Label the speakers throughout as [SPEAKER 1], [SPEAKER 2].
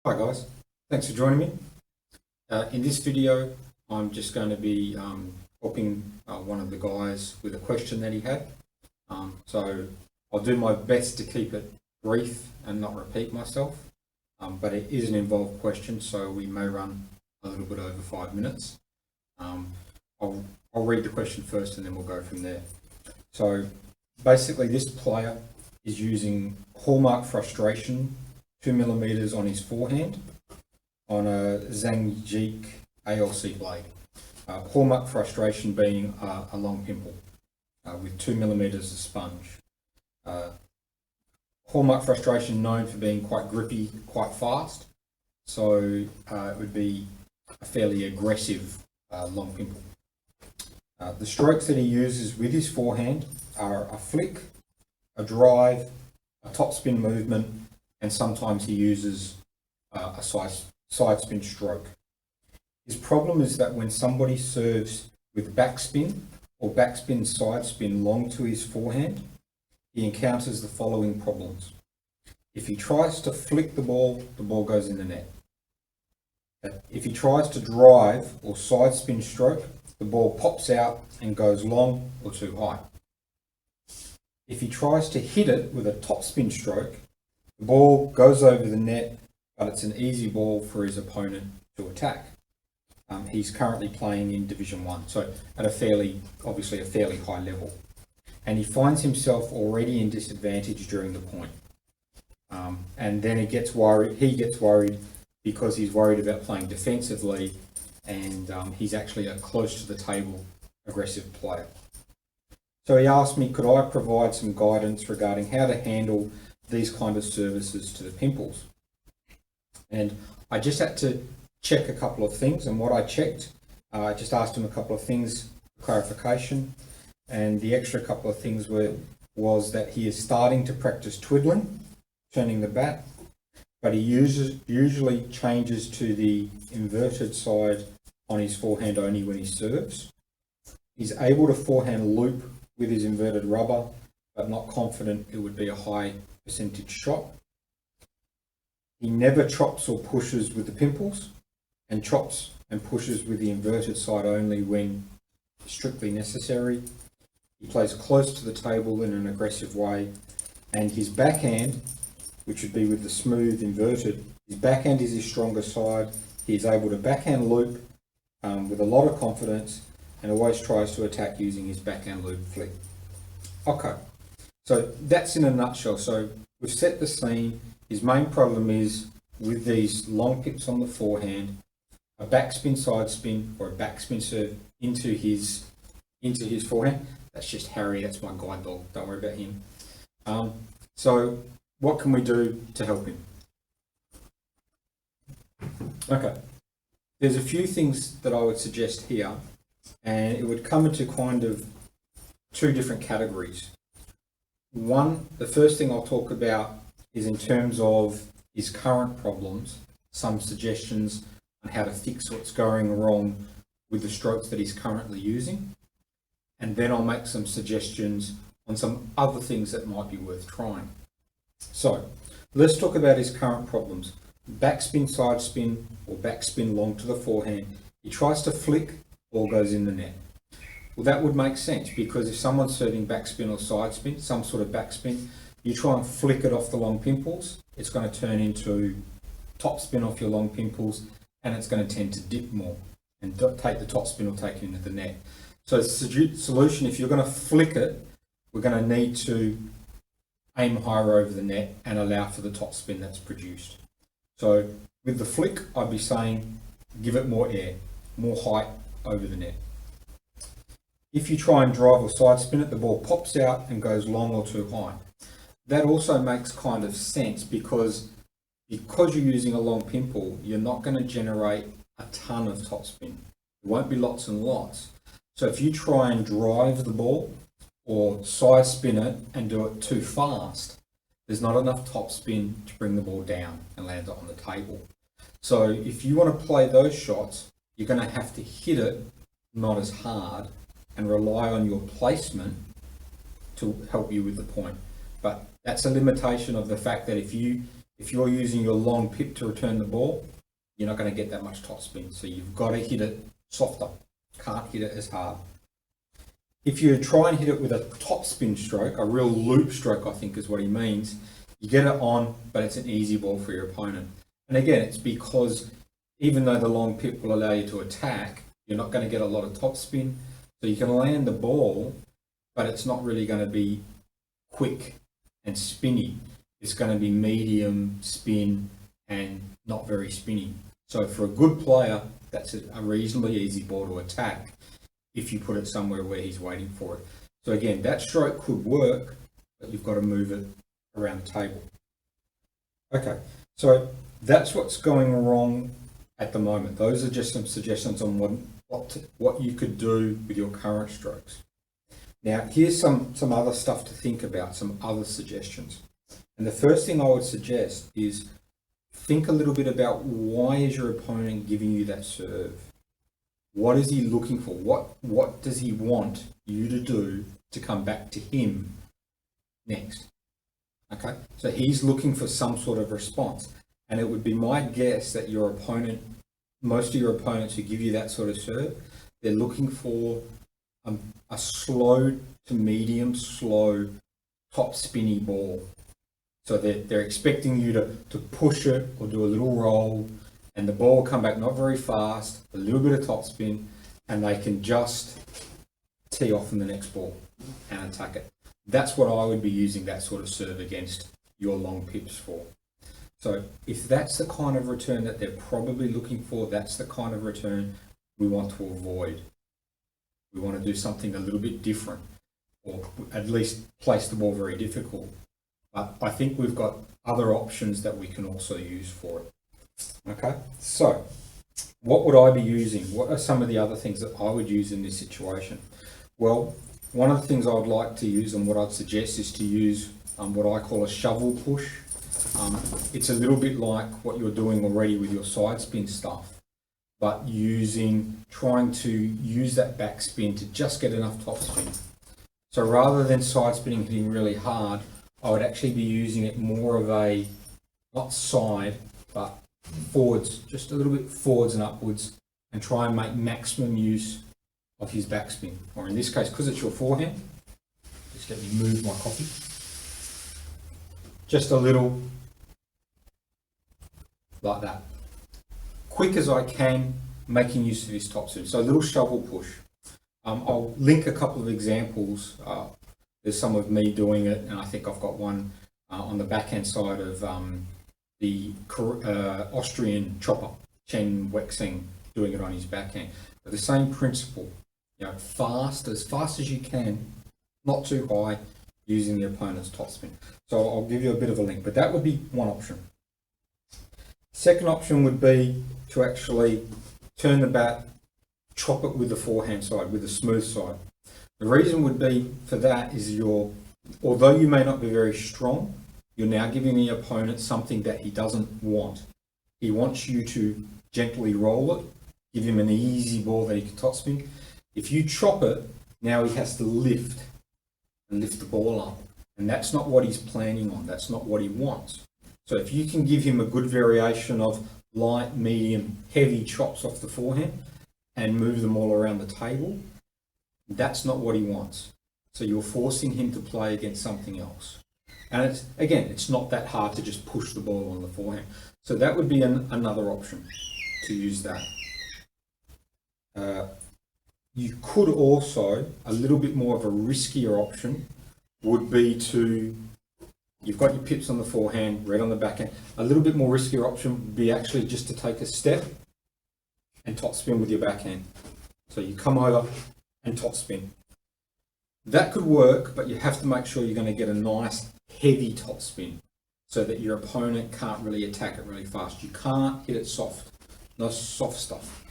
[SPEAKER 1] Hi guys, thanks for joining me. In this video, I'm just going to be helping one of the guys with a question that he had. So I'll do my best to keep it brief and not repeat myself, but it is an involved question, so we may run a little bit over 5 minutes. I'll read the question first and then we'll go from there. So basically this player is using Hallmark Frustration 2mm on his forehand on a Zangique ALC blade. Hallmark Frustration being a long pimple with 2mm of sponge. Hallmark Frustration known for being quite grippy, quite fast, so it would be a fairly aggressive long pimple. The strokes that he uses with his forehand are a flick, a drive, a topspin movement, and sometimes he uses a side spin stroke. His problem is that when somebody serves with backspin or backspin side spin long to his forehand, he encounters the following problems. If he tries to flick the ball goes in the net. If he tries to drive or side spin stroke, the ball pops out and goes long or too high. If he tries to hit it with a topspin stroke, the ball goes over the net, but it's an easy ball for his opponent to attack. He's currently playing in Division 1, so at obviously a fairly high level. And he finds himself already in disadvantage during the point. And then he gets worried because he's worried about playing defensively, and he's actually a close to the table aggressive player. So he asked me, could I provide some guidance regarding how to handle these kind of services to the pimples? And I just had to check a couple of things, and what I checked, I just asked him a couple of things for clarification, and the extra couple of things was that he is starting to practice twiddling, turning the bat, but he usually changes to the inverted side on his forehand only when he serves. He's able to forehand loop with his inverted rubber, but not confident it would be a high percentage shot. He never chops or pushes with the pimples, and chops and pushes with the inverted side only when strictly necessary. He plays close to the table in an aggressive way, and his backhand, which would be with the smooth inverted, his backhand is his stronger side. He is able to backhand loop with a lot of confidence and always tries to attack using his backhand loop flick. Okay, so that's in a nutshell. So we've set the scene. His main problem is with these long pips on the forehand, a backspin side spin or a backspin serve into his forehand. That's just Harry, that's my guide dog, don't worry about him. So what can we do to help him? Okay, there's a few things that I would suggest here, and it would come into kind of two different categories. One, the first thing I'll talk about is in terms of his current problems, some suggestions on how to fix what's going wrong with the strokes that he's currently using. And then I'll make some suggestions on some other things that might be worth trying. So let's talk about his current problems. Backspin, side spin, or backspin long to the forehand. He tries to flick, ball goes in the net. Well, that would make sense, because if someone's serving backspin or side spin, some sort of backspin, you try and flick it off the long pimples, it's going to turn into topspin off your long pimples, and it's going to tend to dip more and take the topspin or take it into the net. So the solution, if you're going to flick it, we're going to need to aim higher over the net and allow for the topspin that's produced. So with the flick, I'd be saying give it more air, more height over the net. If you try and drive or side spin it, the ball pops out and goes long or too high. That also makes kind of sense because you're using a long pimple, you're not going to generate a ton of topspin. It won't be lots and lots. So if you try and drive the ball or side spin it and do it too fast, there's not enough topspin to bring the ball down and land it on the table. So if you want to play those shots, you're going to have to hit it not as hard and rely on your placement to help you with the point. But that's a limitation of the fact that if if you're using your long pip to return the ball, you're not going to get that much topspin. So you've got to hit it softer. Can't hit it as hard. If you try and hit it with a topspin stroke, a real loop stroke, I think is what he means, you get it on, but it's an easy ball for your opponent. And again, it's because even though the long pip will allow you to attack, you're not going to get a lot of topspin. So you can land the ball, but it's not really going to be quick and spinny. It's going to be medium spin and not very spinny. So for a good player, that's a reasonably easy ball to attack if you put it somewhere where he's waiting for it. So again, that stroke could work, but you've got to move it around the table. Okay, so that's what's going wrong at the moment. Those are just some suggestions on what you could do with your current strokes. Now, here's some other stuff to think about, some other suggestions. And the first thing I would suggest is think a little bit about why is your opponent giving you that serve? What is he looking for? What does he want you to do to come back to him next? Okay, so he's looking for some sort of response. And it would be my guess that your opponent, most of your opponents who give you that sort of serve, they're looking for a slow to medium slow top spinny ball. So they're expecting you to push it or do a little roll, and the ball will come back not very fast, a little bit of topspin, and they can just tee off in the next ball and attack it. That's what I would be using that sort of serve against your long pips for. So if that's the kind of return that they're probably looking for, that's the kind of return we want to avoid. We want to do something a little bit different, or at least place the ball very difficult. But I think we've got other options that we can also use for it. Okay, so what would I be using? What are some of the other things that I would use in this situation? Well, one of the things I would like to use and what I'd suggest is to use what I call a shovel push. It's a little bit like what you're doing already with your side spin stuff, but trying to use that backspin to just get enough topspin. So rather than side spinning hitting really hard, I would actually be using it more of a, not side, but forwards, just a little bit forwards and upwards, and try and make maximum use of his backspin. Or in this case, because it's your forehand, just let me move my coffee. Just a little like that. Quick as I can, making use of his topspin. So a little shovel push. I'll link a couple of examples. There's some of me doing it, and I think I've got one on the backhand side of the Austrian chopper, Chen Wexing, doing it on his backhand. But the same principle, as fast as you can, not too high, using the opponent's topspin. So I'll give you a bit of a link, but that would be one option. Second option would be to actually turn the bat, chop it with the forehand side, with the smooth side. The reason would be for that is although you may not be very strong, you're now giving the opponent something that he doesn't want. He wants you to gently roll it, give him an easy ball that he can topspin. If you chop it, now he has to lift the ball up. And that's not what he's planning on. That's not what he wants. So if you can give him a good variation of light, medium, heavy chops off the forehand and move them all around the table, that's not what he wants. So you're forcing him to play against something else. And it's not that hard to just push the ball on the forehand. So that would be another option to use that. You could also, a little bit more of a riskier option would be you've got your pips on the forehand, red on the backhand. A little bit more riskier option would be actually just to take a step and topspin with your backhand. So you come over and topspin. That could work, but you have to make sure you're going to get a nice heavy topspin so that your opponent can't really attack it really fast. You can't hit it soft, no soft stuff.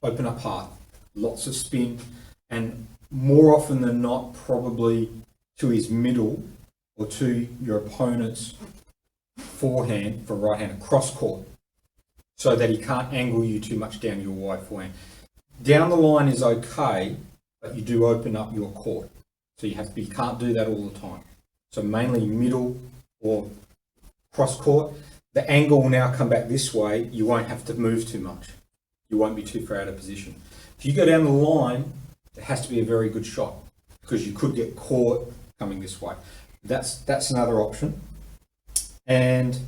[SPEAKER 1] Open up hard, lots of spin, and more often than not, probably to his middle or to your opponent's forehand for right hand, cross court, so that he can't angle you too much down your wide forehand. Down the line is okay, but you do open up your court. So you can't do that all the time. So mainly middle or cross court. The angle will now come back this way. You won't have to move too much. You won't be too far out of position. If you go down the line, it has to be a very good shot because you could get caught coming this way. That's another option. And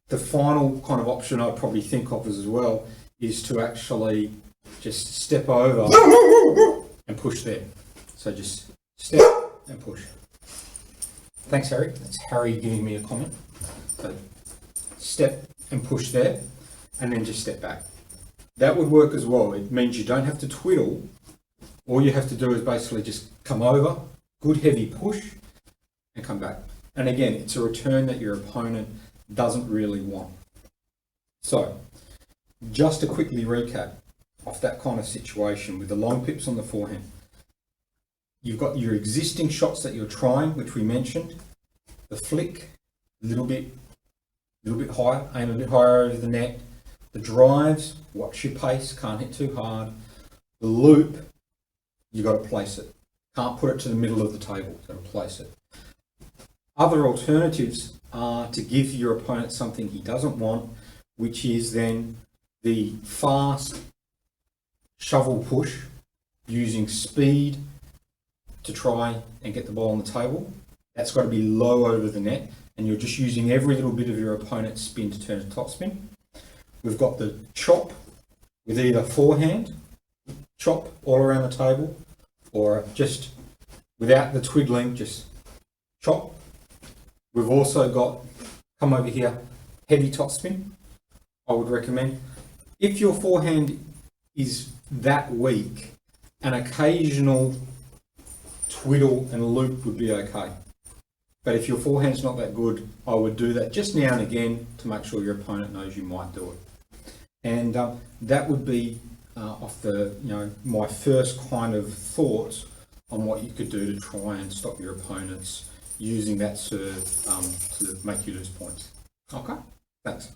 [SPEAKER 1] the final kind of option I'd probably think of as well is to actually just step over and push there. So just step and push. Thanks, Harry. That's Harry giving me a comment. So step and push there, and then just step back. That would work as well. It means you don't have to twiddle. All you have to do is basically just come over, good heavy push, and come back. And again, it's a return that your opponent doesn't really want. So, just to quickly recap off that kind of situation with the long pips on the forehand. You've got your existing shots that you're trying, which we mentioned. The flick, a little bit higher, aim a bit higher over the net. The drives, watch your pace, can't hit too hard. The loop, you've got to place it. Can't put it to the middle of the table, got to place it. Other alternatives are to give your opponent something he doesn't want, which is then the fast shovel push using speed to try and get the ball on the table. That's got to be low over the net, and you're just using every little bit of your opponent's spin to turn to topspin. We've got the chop with either forehand, chop all around the table, or just without the twiddling, just chop. We've also got, come over here, heavy topspin, I would recommend. If your forehand is that weak, an occasional twiddle and loop would be okay. But if your forehand's not that good, I would do that just now and again to make sure your opponent knows you might do it. And that would be off the, my first kind of thoughts on what you could do to try and stop your opponents using that serve to make you lose points. Okay, thanks.